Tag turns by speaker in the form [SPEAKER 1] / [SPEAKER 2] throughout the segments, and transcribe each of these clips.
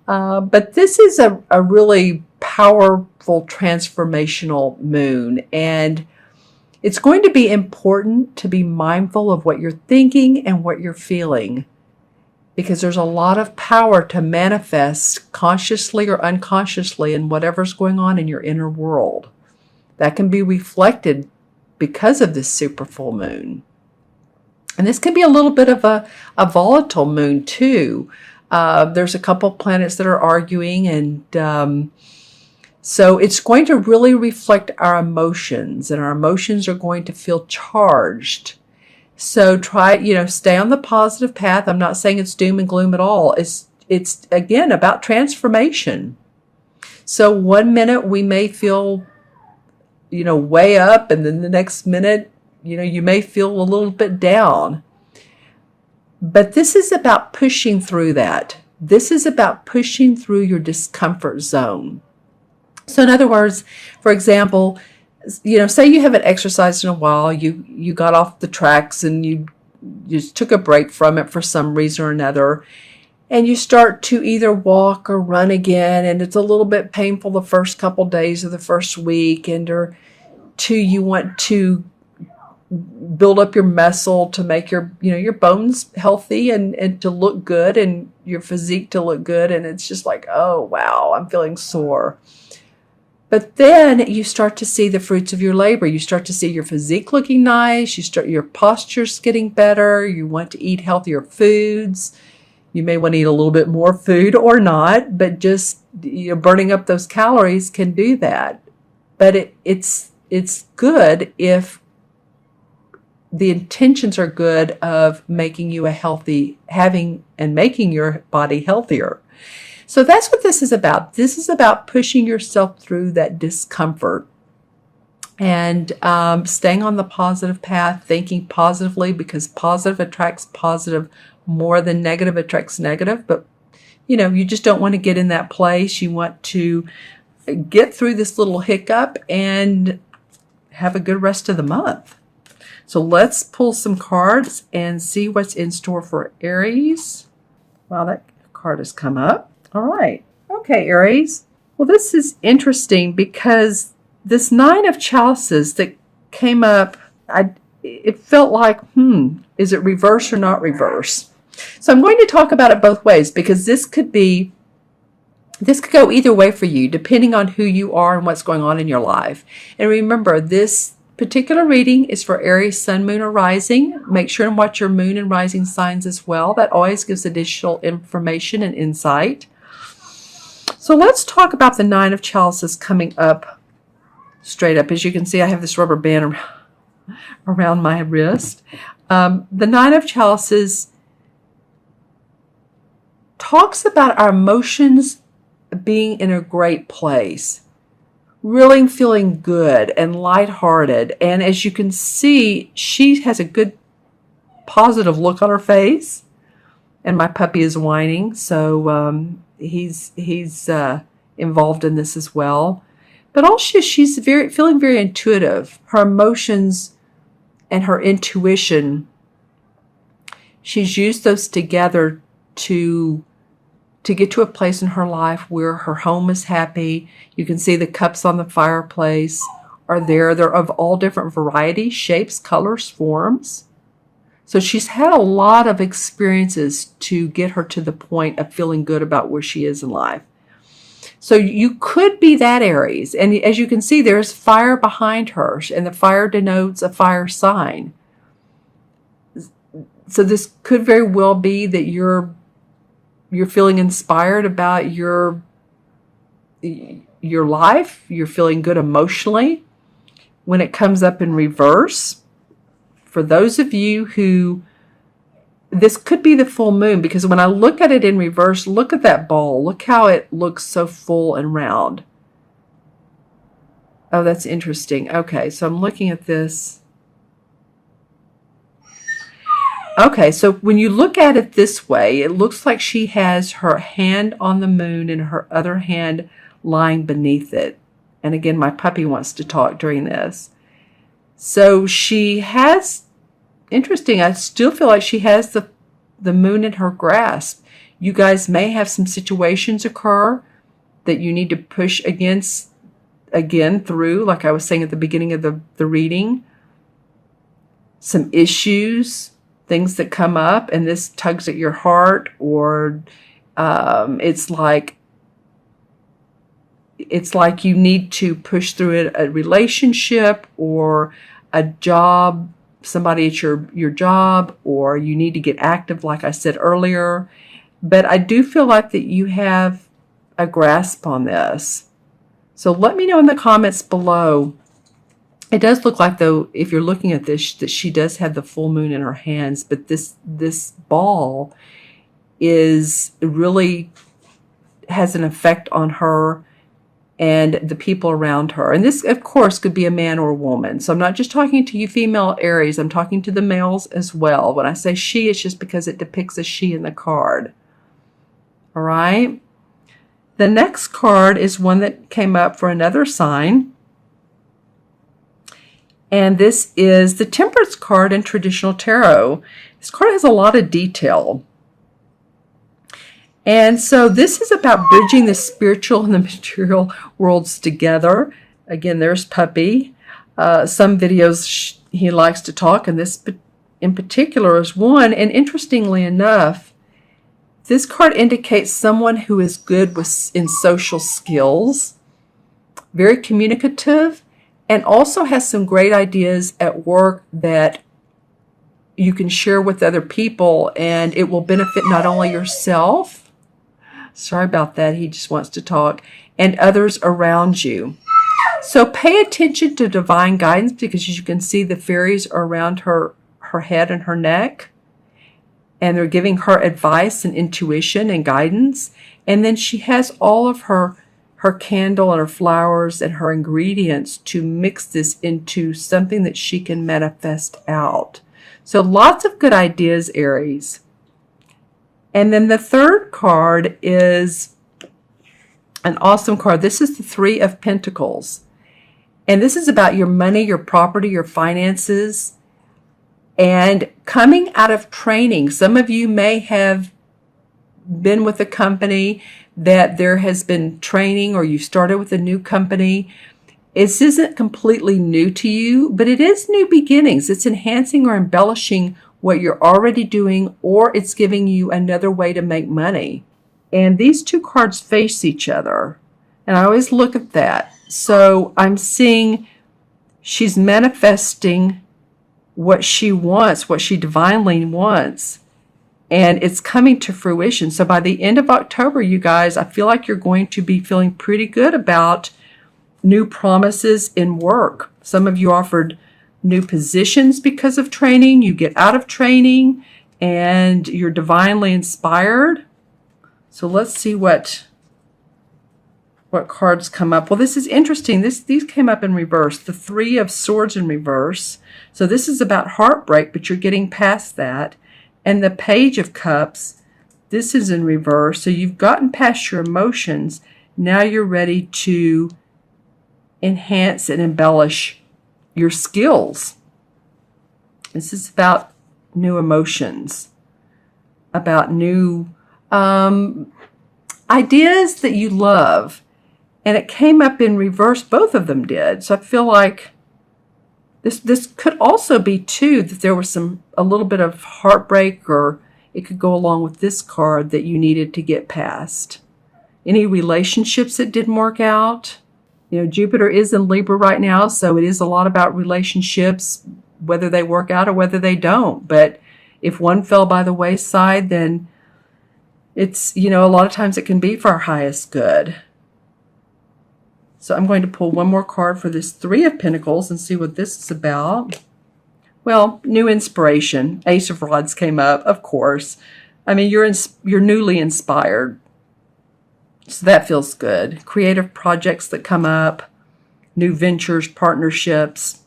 [SPEAKER 1] But this is a really powerful transformational moon, and it's going to be important to be mindful of what you're thinking and what you're feeling, because there's a lot of power to manifest consciously or unconsciously in whatever's going on in your inner world. That can be reflected because of this super full moon. And this can be a little bit of a volatile moon too. There's a couple planets that are arguing, and so it's going to really reflect our emotions, and our emotions are going to feel charged. So try, stay on the positive path. I'm not saying it's doom and gloom at all. It's again about transformation. So one minute we may feel, way up, and then the next minute, you may feel a little bit down. But this is about pushing through that. This is about pushing through your discomfort zone. So in other words, for example, say you haven't exercised in a while, you got off the tracks and you just took a break from it for some reason or another, and you start to either walk or run again, and it's a little bit painful the first couple days of the first week, or two, you want to build up your muscle to make your bones healthy and to look good, and your physique to look good, and it's just like, oh wow, I'm feeling sore. But then you start to see the fruits of your labor. You start to see your physique looking nice. Your posture's getting better. You want to eat healthier foods. You may want to eat a little bit more food or not, but just burning up those calories can do that. But it's good if the intentions are good of making you making your body healthier. So that's what this is about. This is about pushing yourself through that discomfort and staying on the positive path, thinking positively, because positive attracts positive more than negative attracts negative. But, you just don't want to get in that place. You want to get through this little hiccup and have a good rest of the month. So let's pull some cards and see what's in store for Aries. Wow, that card has come up. All right. Okay, Aries. Well, this is interesting because this Nine of Chalices that came up, it felt like, is it reverse or not reverse? So I'm going to talk about it both ways, because this could go either way for you, depending on who you are and what's going on in your life. And remember, this particular reading is for Aries, Sun, Moon, or Rising. Make sure and watch your Moon and Rising signs as well. That always gives additional information and insight. So let's talk about the Nine of Chalices coming up straight up. As you can see, I have this rubber band around my wrist. The Nine of Chalices talks about our emotions being in a great place, really feeling good and lighthearted. And as you can see, she has a good positive look on her face, and my puppy is whining, so he's involved in this as well. But also she's feeling very intuitive. Her emotions and her intuition, she's used those together to get to a place in her life where her home is happy. You can see the cups on the fireplace are there. They're of all different varieties, shapes, colors, forms. So she's had a lot of experiences to get her to the point of feeling good about where she is in life. So you could be that Aries. And as you can see, there's fire behind her, and the fire denotes a fire sign. So this could very well be that you're feeling inspired about your life. You're feeling good emotionally. When it comes up in reverse, for those of you who, this could be the full moon, because when I look at it in reverse, look at that ball. Look how it looks so full and round. Oh, that's interesting. Okay, so I'm looking at this. Okay, so when you look at it this way, it looks like she has her hand on the moon and her other hand lying beneath it. And again, my puppy wants to talk during this. So she has, interesting, I still feel like she has the moon in her grasp. You guys may have some situations occur that you need to push again through, like I was saying at the beginning of the reading. Some issues, things that come up, and this tugs at your heart, or it's like you need to push through a relationship or a job, somebody at your job, or you need to get active, like I said earlier. But I do feel like that you have a grasp on this. So let me know in the comments below. It does look like, though, if you're looking at this, that she does have the full moon in her hands, but this ball really has an effect on her and the people around her. And this, of course, could be a man or a woman. So I'm not just talking to you female Aries. I'm talking to the males as well. When I say she, it's just because it depicts a she in the card. All right? The next card is one that came up for another sign. And this is the Temperance card in traditional tarot. This card has a lot of detail. And so this is about bridging the spiritual and the material worlds together. Again, there's Puppy. Some videos he likes to talk, and this in particular is one. And interestingly enough, this card indicates someone who is good in social skills, very communicative, and also has some great ideas at work that you can share with other people, and it will benefit not only yourself, sorry about that, he just wants to talk, and others around you. So pay attention to divine guidance, because as you can see, the fairies are around her head and her neck, and they're giving her advice and intuition and guidance. And then she has all of her candle and her flowers and her ingredients to mix this into something that she can manifest out. So lots of good ideas, Aries. And then the third card is an awesome card. This is the Three of Pentacles. And this is about your money, your property, your finances, and coming out of training. Some of you may have been with a company that there has been training, or you started with a new company. This isn't completely new to you, but it is new beginnings. It's enhancing or embellishing what you're already doing, or it's giving you another way to make money. And these two cards face each other. And I always look at that. So I'm seeing she's manifesting what she wants, what she divinely wants. And it's coming to fruition. So by the end of October, you guys, I feel like you're going to be feeling pretty good about new promises in work. Some of you offered new positions because of training. You get out of training and you're divinely inspired. So let's see what cards come up. Well, this is interesting. These came up in reverse. The Three of Swords in reverse. So this is about heartbreak, but you're getting past that. And the Page of Cups, this is in reverse. So you've gotten past your emotions. Now you're ready to enhance and embellish your skills. This is about new emotions, about new ideas that you love. And it came up in reverse. Both of them did. So I feel like this could also be, too, that there was a little bit of heartbreak, or it could go along with this card that you needed to get past. Any relationships that didn't work out. You know, Jupiter is in Libra right now, so it is a lot about relationships, whether they work out or whether they don't. But if one fell by the wayside, then it's, you know, a lot of times it can be for our highest good. So I'm going to pull one more card for this Three of Pentacles and see what this is about. Well, new inspiration. Ace of Rods came up, of course. I mean, you're newly inspired. So that feels good. Creative projects that come up, new ventures, partnerships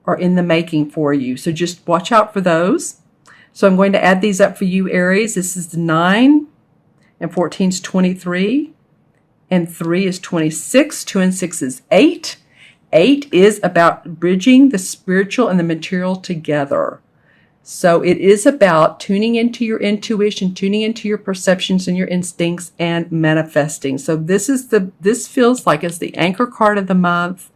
[SPEAKER 1] are in the making for you. So just watch out for those. So I'm going to add these up for you, Aries. This is the 9, and 14 is 23, and 3 is 26, 2 and 6 is 8. 8 is about bridging the spiritual and the material together. So it is about tuning into your intuition, tuning into your perceptions and your instincts, and manifesting. So this feels like it's the anchor card of the month.